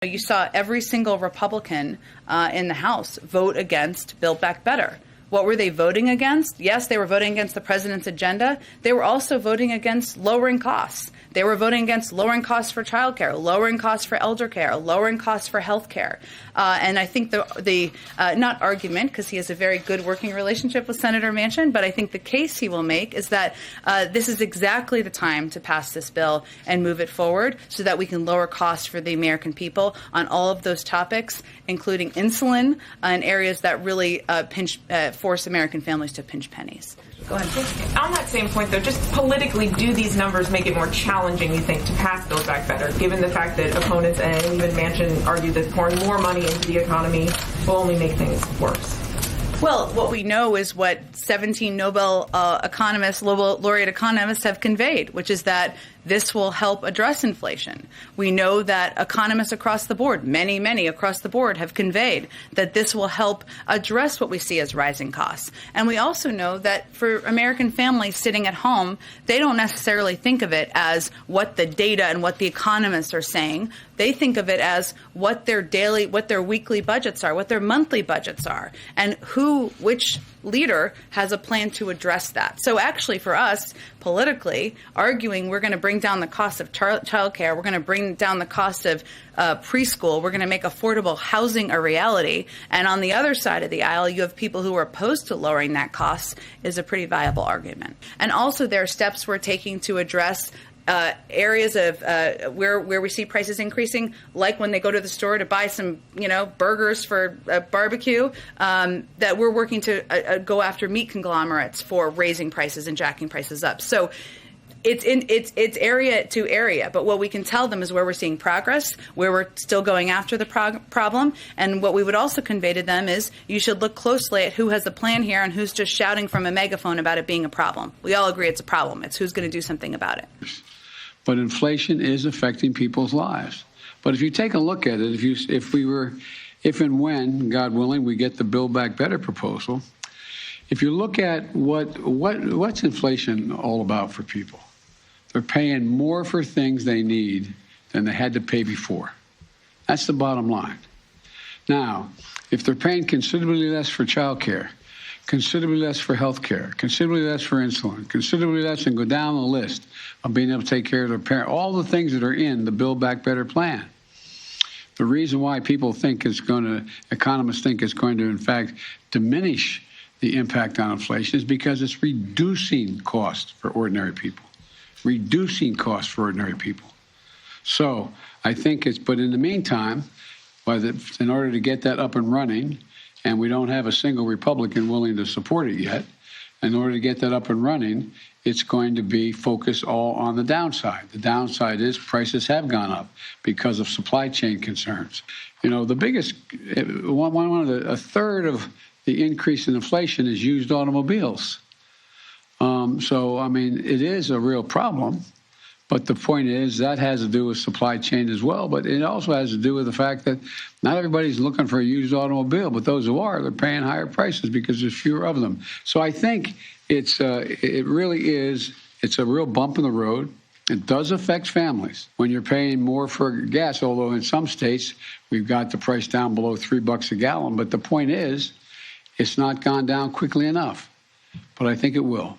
You saw every single Republican in the House vote against Build Back Better. What were they voting against? Yes, they were voting against the president's agenda. They were also voting against lowering costs. They were voting against lowering costs for childcare, lowering costs for elder care, lowering costs for health care. And I think the not argument, because he has a very good working relationship with Senator Manchin, but I think the case he will make is that this is exactly the time to pass this bill and move it forward so that we can lower costs for the American people on all of those topics, including insulin and areas that really force American families to pinch pennies. Go ahead. On that same point, though, just politically, do these numbers make it more challenging, you think, to pass Build Back Better, given the fact that opponents and even Manchin argue that pouring more money into the economy will only make things worse? Well, what we know is what 17 Nobel laureate economists have conveyed, which is that this will help address inflation. We know that economists across the board, many across the board, have conveyed that this will help address what we see as rising costs. And we also know that for American families sitting at home, they don't necessarily think of it as what the data and what the economists are saying. They think of it as what their weekly budgets are, what their monthly budgets are, and which leader has a plan to address that. So actually for us, politically, arguing we're going to bring down the cost of childcare, we're going to bring down the cost of preschool, we're going to make affordable housing a reality, and on the other side of the aisle, you have people who are opposed to lowering that cost, is a pretty viable argument. And also there are steps we're taking to address areas of where we see prices increasing, like when they go to the store to buy some, burgers for a barbecue, that we're working to go after meat conglomerates for raising prices and jacking prices up. So it's area to area, but what we can tell them is where we're seeing progress, where we're still going after the problem, and what we would also convey to them is you should look closely at who has a plan here and who's just shouting from a megaphone about it being a problem. We all agree it's a problem. It's who's going to do something about it. But inflation is affecting people's lives. But if you take a look at it, if and when, God willing, we get the Build Back Better proposal, if you look at what's inflation all about for people, they're paying more for things they need than they had to pay before. That's the bottom line. Now, if they're paying considerably less for child care, considerably less for health care, considerably less for insulin, considerably less, and go down the list of being able to take care of their parent, all the things that are in the Build Back Better plan. The reason why economists think it's going to, in fact, diminish the impact on inflation is because it's reducing costs for ordinary people. So I think but in the meantime, in order to get that up and running, and we don't have a single Republican willing to support it yet, in order to get that up and running, it's going to be focused all on the downside. The downside is prices have gone up because of supply chain concerns. The biggest, a third of the increase in inflation is used automobiles. It is a real problem. But the point is that has to do with supply chain as well. But it also has to do with the fact that not everybody's looking for a used automobile, but those who are, they're paying higher prices because there's fewer of them. So I think it's a real bump in the road. It does affect families when you're paying more for gas, although in some states we've got the price down below $3 a gallon. But the point is, it's not gone down quickly enough. But I think it will.